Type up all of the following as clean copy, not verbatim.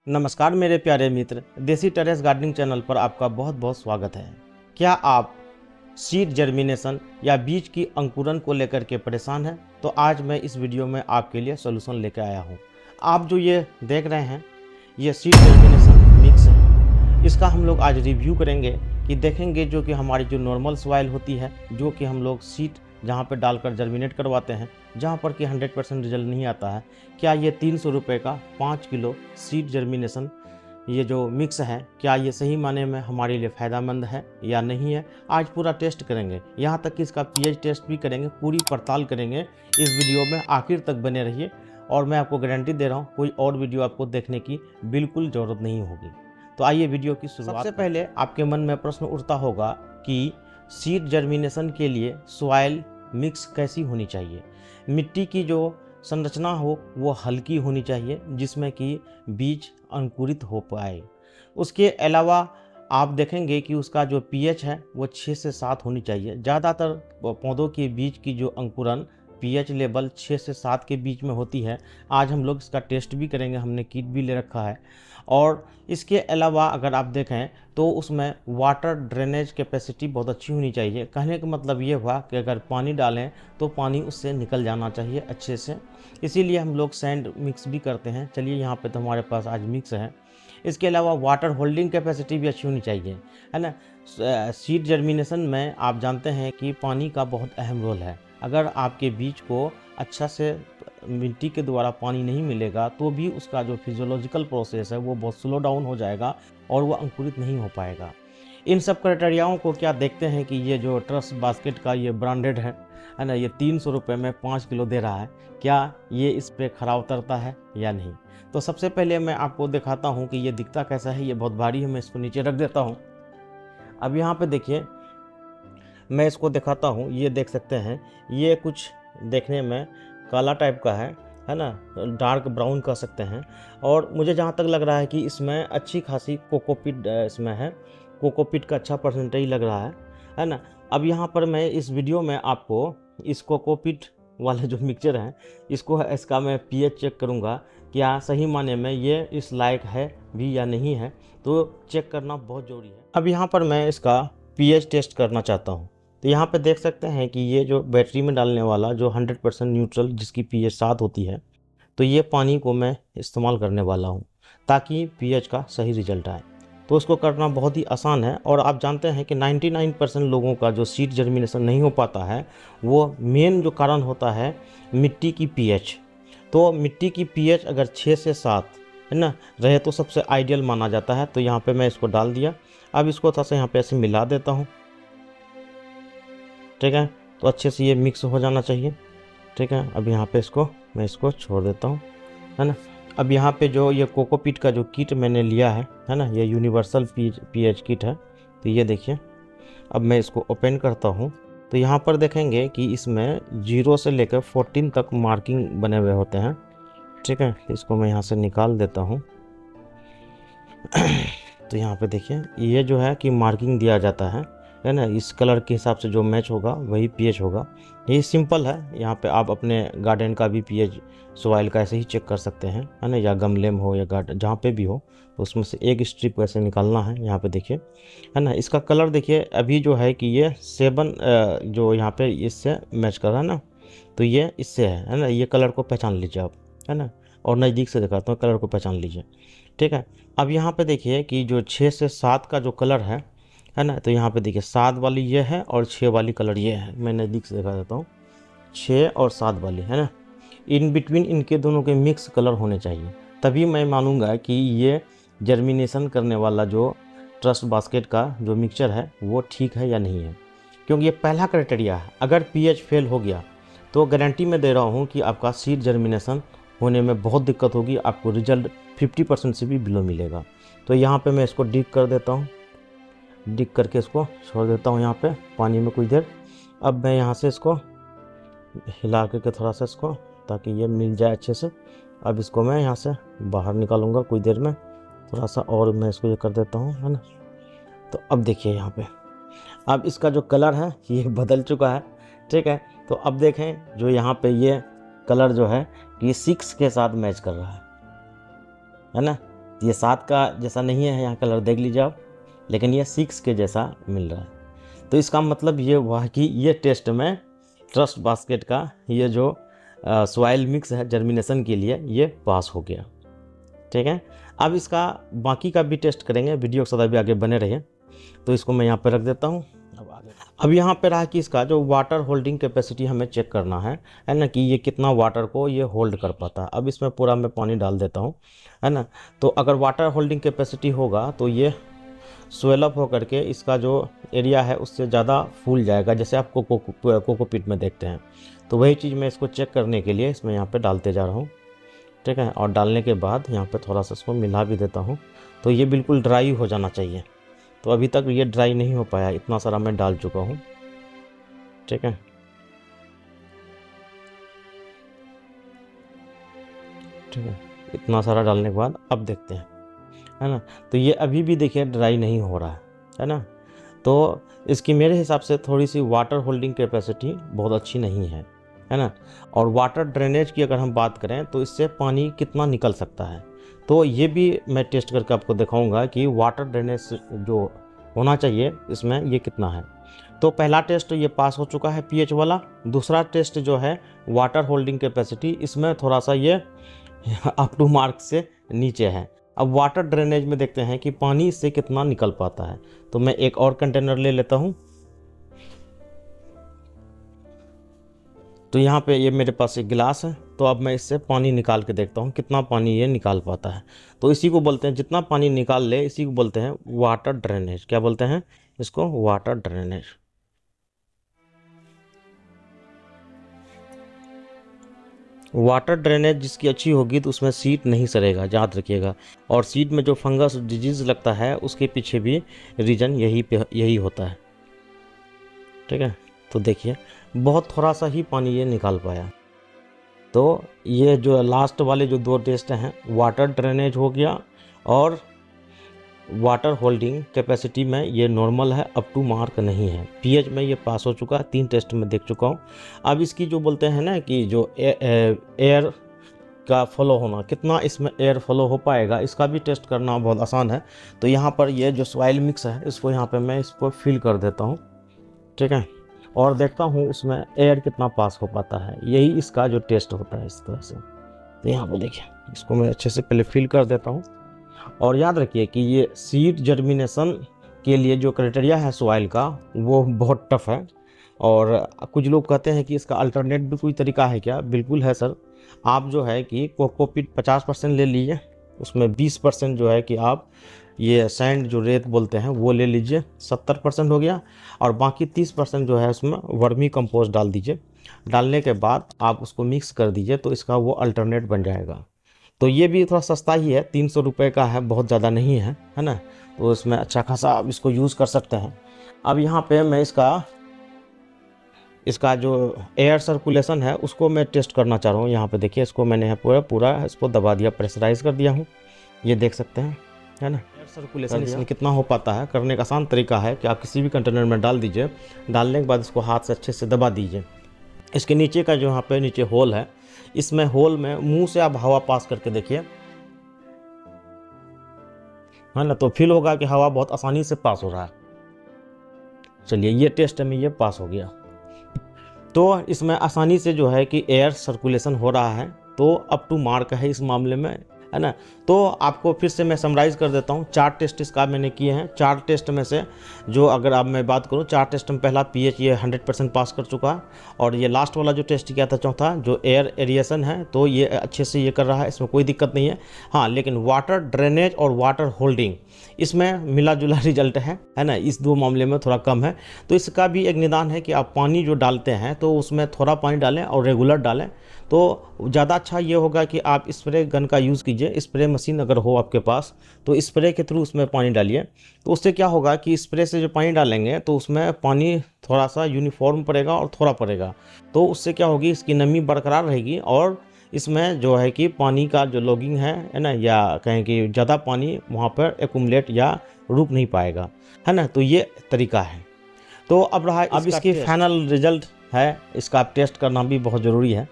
नमस्कार मेरे प्यारे मित्र, देसी टेरेस गार्डनिंग चैनल पर आपका बहुत बहुत स्वागत है। क्या आप सीड जर्मिनेशन या बीज की अंकुरन को लेकर के परेशान हैं? तो आज मैं इस वीडियो में आपके लिए सॉल्यूशन लेकर आया हूं। आप जो ये देख रहे हैं, ये सीड जर्मिनेशन मिक्स है। इसका हम लोग आज रिव्यू करेंगे कि देखेंगे जो कि हमारी जो नॉर्मल सॉइल होती है, जो कि हम लोग सीड जहाँ पर डालकर जर्मिनेट करवाते हैं, जहाँ पर कि 100% रिजल्ट नहीं आता है, क्या ये 300 रुपये का 5 किलो सीड जर्मिनेशन ये जो मिक्स है, क्या ये सही माने में हमारे लिए फ़ायदेमंद है या नहीं है? आज पूरा टेस्ट करेंगे, यहाँ तक कि इसका पीएच टेस्ट भी करेंगे, पूरी पड़ताल करेंगे। इस वीडियो में आखिर तक बने रहिए और मैं आपको गारंटी दे रहा हूँ, कोई और वीडियो आपको देखने की बिल्कुल ज़रूरत नहीं होगी। तो आइए वीडियो की शुरुआत। सबसे पहले आपके मन में प्रश्न उठता होगा कि सीड जर्मिनेशन के लिए सॉइल मिक्स कैसी होनी चाहिए। मिट्टी की जो संरचना हो वो हल्की होनी चाहिए, जिसमें कि बीज अंकुरित हो पाए। उसके अलावा आप देखेंगे कि उसका जो पीएच है वो 6 से 7 होनी चाहिए। ज़्यादातर पौधों के बीज की जो अंकुरन पीएच लेवल 6 से 7 के बीच में होती है। आज हम लोग इसका टेस्ट भी करेंगे, हमने किट भी ले रखा है। और इसके अलावा अगर आप देखें तो उसमें वाटर ड्रेनेज कैपेसिटी बहुत अच्छी होनी चाहिए। कहने का मतलब ये हुआ कि अगर पानी डालें तो पानी उससे निकल जाना चाहिए अच्छे से, इसीलिए हम लोग सैंड मिक्स भी करते हैं। चलिए यहाँ पे तो हमारे पास आज मिक्स है। इसके अलावा वाटर होल्डिंग कैपेसिटी भी अच्छी होनी चाहिए, है ना। सीड जर्मिनेशन में आप जानते हैं कि पानी का बहुत अहम रोल है। अगर आपके बीज को अच्छा से मिट्टी के द्वारा पानी नहीं मिलेगा तो भी उसका जो फिजियोलॉजिकल प्रोसेस है वो बहुत स्लो डाउन हो जाएगा और वो अंकुरित नहीं हो पाएगा। इन सब क्राइटेरियाओं को क्या देखते हैं कि ये जो ट्रस्ट बास्केट का ये ब्रांडेड है ना, ये 300 रुपये में 5 किलो दे रहा है, क्या ये इस पर खरा उतरता है या नहीं। तो सबसे पहले मैं आपको दिखाता हूँ कि ये दिखता कैसा है। ये बहुत भारी है, मैं इसको नीचे रख देता हूँ। अब यहाँ पे देखिए, मैं इसको दिखाता हूँ। ये देख सकते हैं, ये कुछ देखने में काला टाइप का है ना, डार्क ब्राउन कह सकते हैं। और मुझे जहाँ तक लग रहा है कि इसमें अच्छी खासी कोकोपीट इसमें है, कोकोपीट का अच्छा परसेंटेज लग रहा है ना। अब यहाँ पर मैं इस वीडियो में आपको इस कोकोपीट वाले जो मिक्सचर हैं इसका मैं पीएच चेक करूँगा, क्या सही माने में ये इस लायक है भी या नहीं है। तो चेक करना बहुत ज़रूरी है। अब यहाँ पर मैं इसका पीएच टेस्ट करना चाहता हूँ। तो यहाँ पे देख सकते हैं कि ये जो बैटरी में डालने वाला जो 100% न्यूट्रल जिसकी पीएच 7 होती है, तो ये पानी को मैं इस्तेमाल करने वाला हूँ ताकि पीएच का सही रिजल्ट आए। तो इसको करना बहुत ही आसान है। और आप जानते हैं कि 99% लोगों का जो सीड जर्मिनेशन नहीं हो पाता है, वो मेन जो कारण होता है मिट्टी की पीएच। तो मिट्टी की पीएच अगर 6 से 7 है ना रहे तो सबसे आइडियल माना जाता है। तो यहाँ पे मैं इसको डाल दिया। अब इसको थोड़ा सा यहाँ पे ऐसे मिला देता हूँ, ठीक है। तो अच्छे से ये मिक्स हो जाना चाहिए, ठीक है। अब यहाँ पे मैं इसको छोड़ देता हूँ, है ना। अब यहाँ पे जो ये कोकोपीट का जो किट मैंने लिया है ना, ये यूनिवर्सल पीएच किट है। तो ये देखिए, अब मैं इसको ओपन करता हूँ तो यहाँ पर देखेंगे कि इसमें 0 से लेकर 14 तक मार्किंग बने हुए होते हैं, ठीक है। इसको मैं यहाँ से निकाल देता हूँ। तो यहाँ पे देखिए, ये जो है कि मार्किंग दिया जाता है ना, इस कलर के हिसाब से जो मैच होगा वही पीएच होगा। ये सिंपल है। यहाँ पे आप अपने गार्डन का भी पीएच सॉइल का ऐसे ही चेक कर सकते हैं, है ना, या गमले में हो या गार्डन जहाँ पे भी हो, तो उसमें से एक स्ट्रिप ऐसे निकालना है। यहाँ पे देखिए, है ना, इसका कलर देखिए अभी जो है कि ये 7 जो यहाँ पे इससे मैच कर रहा है ना, तो ये इससे है ना। ये कलर को पहचान लीजिए आप, है ना। और नज़दीक से दिखाता हूँ, कलर को पहचान लीजिए, ठीक है। अब यहाँ पे देखिए कि जो 6 से 7 का जो कलर है ना, तो यहाँ पे देखिए 7 वाली ये है और 6 वाली कलर ये है। मैं नज़दीक से दिखा देता हूँ, 6 और 7 वाली, है ना। इन बिटवीन इनके दोनों के मिक्स कलर होने चाहिए, तभी मैं मानूंगा कि ये जर्मिनेशन करने वाला जो ट्रस्ट बास्केट का जो मिक्सचर है वो ठीक है या नहीं है। क्योंकि ये पहला क्राइटेरिया है। अगर पीएच फेल हो गया तो गारंटी मैं दे रहा हूँ कि आपका सीड जर्मिनेशन होने में बहुत दिक्कत होगी, आपको रिजल्ट 50% से भी बिलो मिलेगा। तो यहाँ पे मैं इसको डिग कर देता हूँ, डिग करके इसको छोड़ देता हूँ यहाँ पे पानी में कुछ देर। अब मैं यहाँ से इसको हिला करके थोड़ा सा इसको, ताकि ये मिल जाए अच्छे से। अब इसको मैं यहाँ से बाहर निकालूंगा कुछ देर में, थोड़ा सा और मैं इसको ये कर देता हूँ, है ना। तो अब देखिए यहाँ पे, अब इसका जो कलर है ये बदल चुका है, ठीक है। तो अब देखें जो यहाँ पे ये कलर जो है कि 6 के साथ मैच कर रहा है ना। ये 7 का जैसा नहीं है, यहाँ कलर देख लीजिए आप, लेकिन ये 6 के जैसा मिल रहा है। तो इसका मतलब ये हुआ कि ये टेस्ट में ट्रस्ट बास्केट का ये जो सॉइल मिक्स है जर्मिनेशन के लिए, ये पास हो गया। ठीक है, अब इसका बाकी का भी टेस्ट करेंगे, वीडियो के साथ अभी आगे बने रहिए। तो इसको मैं यहाँ पे रख देता हूँ। अब यहाँ पे रहा कि इसका जो वाटर होल्डिंग कैपेसिटी हमें चेक करना है ना, कि ये कितना वाटर को ये होल्ड कर पाता है। अब इसमें पूरा मैं पानी डाल देता हूँ, है ना। तो अगर वाटर होल्डिंग कैपेसिटी होगा तो ये स्वेलअप होकर के इसका जो एरिया है उससे ज़्यादा फूल जाएगा, जैसे आप कोकोपीट में देखते हैं। तो वही चीज़ मैं इसको चेक करने के लिए इसमें यहाँ पे डालते जा रहा हूँ। ठीक है, और डालने के बाद यहाँ पे थोड़ा सा इसको मिला भी देता हूँ। तो ये बिल्कुल ड्राई हो जाना चाहिए। तो अभी तक ये ड्राई नहीं हो पाया, इतना सारा मैं डाल चुका हूँ। ठीक है, ठीक है, इतना सारा डालने के बाद अब देखते हैं, है ना। तो ये अभी भी देखिए ड्राई नहीं हो रहा है ना। तो इसकी मेरे हिसाब से थोड़ी सी वाटर होल्डिंग कैपेसिटी बहुत अच्छी नहीं है ना। और वाटर ड्रेनेज की अगर हम बात करें तो इससे पानी कितना निकल सकता है, तो ये भी मैं टेस्ट करके आपको दिखाऊंगा कि वाटर ड्रेनेज जो होना चाहिए इसमें ये कितना है। तो पहला टेस्ट ये पास हो चुका है पीएच वाला। दूसरा टेस्ट जो है वाटर होल्डिंग कैपेसिटी, इसमें थोड़ा सा ये अप टू मार्क से नीचे है। अब वाटर ड्रेनेज में देखते हैं कि पानी इससे कितना निकल पाता है। तो मैं एक और कंटेनर ले लेता हूँ। तो यहाँ पे ये मेरे पास एक गिलास है, तो अब मैं इससे पानी निकाल के देखता हूँ कितना पानी ये निकाल पाता है। तो इसी को बोलते हैं, जितना पानी निकाल ले इसी को बोलते हैं वाटर ड्रेनेज। क्या बोलते हैं इसको? Water drainage. वाटर ड्रेनेज जिसकी अच्छी होगी तो उसमें सीड नहीं सड़ेगा, याद रखिएगा। और सीड में जो फंगस डिजीज लगता है उसके पीछे भी रीज़न यही होता है। ठीक है, तो देखिए बहुत थोड़ा सा ही पानी ये निकाल पाया। तो ये जो लास्ट वाले जो 2 टेस्ट हैं, वाटर ड्रेनेज हो गया और वाटर होल्डिंग कैपेसिटी में ये नॉर्मल है, अप टू मार्क नहीं है। पीएच में ये पास हो चुका है, 3 टेस्ट में देख चुका हूँ। अब इसकी जो बोलते हैं ना कि जो एयर का फ्लो होना, कितना इसमें एयर फ्लो हो पाएगा, इसका भी टेस्ट करना बहुत आसान है। तो यहाँ पर ये जो सॉइल मिक्स है इसको यहाँ पर मैं इसको फिल कर देता हूँ। ठीक है, और देखता हूँ इसमें एयर कितना पास हो पाता है। यही इसका जो टेस्ट होता है इस तरह से। तो यहाँ पर देखिए इसको मैं अच्छे से पहले फिल कर देता हूँ। और याद रखिए कि ये सीड जर्मिनेशन के लिए जो क्राइटेरिया है सॉइल का वो बहुत टफ है। और कुछ लोग कहते हैं कि इसका अल्टरनेट भी कोई तरीका है क्या? बिल्कुल है सर। आप जो है कि कोकोपीट 50% ले लीजिए, उसमें 20% जो है कि आप ये सैंड जो रेत बोलते हैं वो ले लीजिए, 70% हो गया। और बाकी 30% जो है उसमें वर्मी कंपोस्ट डाल दीजिए। डालने के बाद आप उसको मिक्स कर दीजिए, तो इसका वो अल्टरनेट बन जाएगा। तो ये भी थोड़ा सस्ता ही है, 300 रुपये का है, बहुत ज़्यादा नहीं है, है ना। तो इसमें अच्छा खासा आप इसको यूज़ कर सकते हैं। अब यहाँ पे मैं इसका जो एयर सर्कुलेशन है उसको मैं टेस्ट करना चाह रहा हूँ। यहाँ पे देखिए इसको मैंने पूरा इसको दबा दिया, प्रेशराइज कर दिया हूँ, ये देख सकते हैं, है ना। एयर सर्कुलेशन इसमें कितना हो पाता है, करने का आसान तरीका है कि आप किसी भी कंटेनर में डाल दीजिए। डालने के बाद इसको हाथ से अच्छे से दबा दीजिए। इसके नीचे का जो यहाँ पे नीचे होल है, इसमें होल में मुंह से आप हवा पास करके देखिए, है ना। तो फील होगा कि हवा बहुत आसानी से पास हो रहा है। चलिए ये टेस्ट में ये पास हो गया। तो इसमें आसानी से जो है कि एयर सर्कुलेशन हो रहा है, तो अप टू मार्क है इस मामले में, है ना। तो आपको फिर से मैं समराइज़ कर देता हूँ। 4 टेस्ट इसका मैंने किए हैं। 4 टेस्ट में से जो अगर अब मैं बात करूँ, 4 टेस्ट में पहला पीएच ये 100% पास कर चुका है। और ये लास्ट वाला जो टेस्ट किया था चौथा, जो एयर एरिएशन है, तो ये अच्छे से ये कर रहा है, इसमें कोई दिक्कत नहीं है। हाँ, लेकिन वाटर ड्रेनेज और वाटर होल्डिंग इसमें मिला जुला रिजल्ट है ना। इस 2 मामले में थोड़ा कम है। तो इसका भी एक निदान है कि आप पानी जो डालते हैं तो उसमें थोड़ा पानी डालें और रेगुलर डालें, तो ज़्यादा अच्छा ये होगा कि आप स्प्रे गन का यूज़ कीजिए। स्प्रे मशीन अगर हो आपके पास तो स्प्रे के थ्रू उसमें पानी डालिए। तो उससे क्या होगा कि स्प्रे से जो पानी डालेंगे तो उसमें पानी थोड़ा सा यूनिफॉर्म पड़ेगा और थोड़ा पड़ेगा। तो उससे क्या होगी, इसकी नमी बरकरार रहेगी और इसमें जो है कि पानी का जो लॉगिंग है ना, या कहें कि ज़्यादा पानी वहाँ पर एक्युमुलेट या रुक नहीं पाएगा, है ना। तो ये तरीका है। तो अब रहा अब इसकी फाइनल रिजल्ट है, इसका टेस्ट करना भी बहुत ज़रूरी है।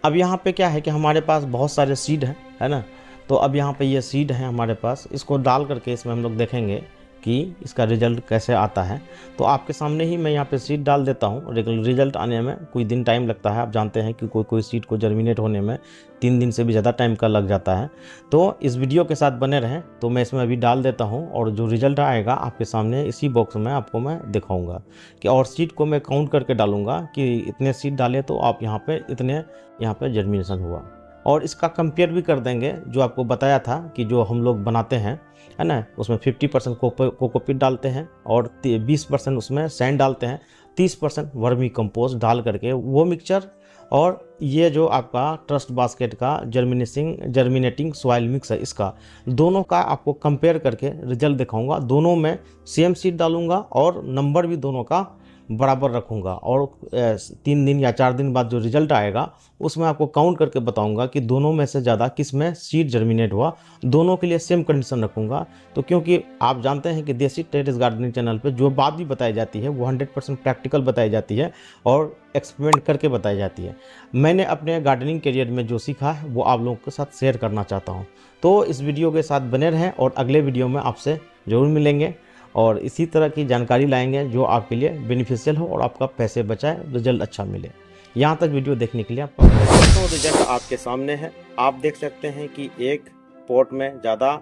अब यहाँ पे क्या है कि हमारे पास बहुत सारे सीड है ना। तो अब यहाँ पे ये सीड है हमारे पास, इसको डाल करके इसमें हम लोग देखेंगे कि इसका रिजल्ट कैसे आता है। तो आपके सामने ही मैं यहाँ पे सीड डाल देता हूँ। रिजल्ट आने में कोई दिन टाइम लगता है, आप जानते हैं कि कोई सीड को जर्मिनेट होने में 3 दिन से भी ज़्यादा टाइम का लग जाता है। तो इस वीडियो के साथ बने रहें। तो मैं इसमें अभी डाल देता हूँ और जो रिजल्ट आएगा आपके सामने इसी बॉक्स में आपको मैं दिखाऊँगा कि, और सीड को मैं काउंट करके डालूँगा कि इतने सीड डाले तो आप यहाँ पर इतने यहाँ पर जर्मिनेशन हुआ। और इसका कंपेयर भी कर देंगे, जो आपको बताया था कि जो हम लोग बनाते हैं है ना, उसमें 50% कोकोपीट डालते हैं और 20% उसमें सैंड डालते हैं, 30% वर्मी कंपोस्ट डाल करके वो मिक्सचर, और ये जो आपका ट्रस्ट बास्केट का जर्मिनेटिंग सॉइल मिक्स है, इसका दोनों का आपको कंपेयर करके रिजल्ट दिखाऊंगा। दोनों में सेम सीड डालूंगा और नंबर भी दोनों का बराबर रखूंगा, और 3 दिन या 4 दिन बाद जो रिजल्ट आएगा उसमें आपको काउंट करके बताऊंगा कि दोनों में से ज़्यादा किस में सीड जर्मिनेट हुआ। दोनों के लिए सेम कंडीशन रखूंगा। तो क्योंकि आप जानते हैं कि देसी टेरेस गार्डनिंग चैनल पे जो बात भी बताई जाती है वो 100% प्रैक्टिकल बताई जाती है और एक्सपेरिमेंट करके बताई जाती है। मैंने अपने गार्डनिंग करियर में जो सीखा है वो आप लोगों के साथ शेयर करना चाहता हूँ। तो इस वीडियो के साथ बने रहें और अगले वीडियो में आपसे ज़रूर मिलेंगे और इसी तरह की जानकारी लाएंगे जो आपके लिए बेनिफिशियल हो और आपका पैसे बचाए, रिजल्ट अच्छा मिले। यहाँ तक वीडियो देखने के लिए आपका तो रिजल्ट आपके सामने है। आप देख सकते हैं कि एक पॉट में ज़्यादा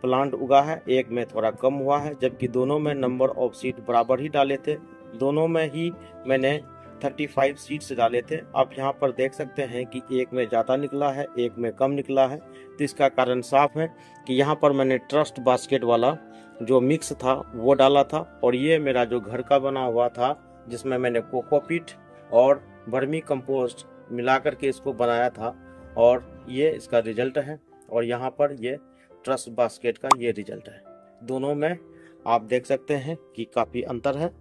प्लांट उगा है, एक में थोड़ा कम हुआ है, जबकि दोनों में नंबर ऑफ सीड बराबर ही डाले थे। दोनों में ही मैंने 35 सीड्स डाले थे। आप यहाँ पर देख सकते हैं कि एक में ज़्यादा निकला है, एक में कम निकला है। तो इसका कारण साफ है कि यहाँ पर मैंने ट्रस्ट बास्केट वाला जो मिक्स था वो डाला था, और ये मेरा जो घर का बना हुआ था जिसमें मैंने कोकोपीट और वर्मी कंपोस्ट मिला करके इसको बनाया था, और ये इसका रिजल्ट है। और यहाँ पर ये ट्रस्ट बास्केट का ये रिजल्ट है। दोनों में आप देख सकते हैं कि काफ़ी अंतर है।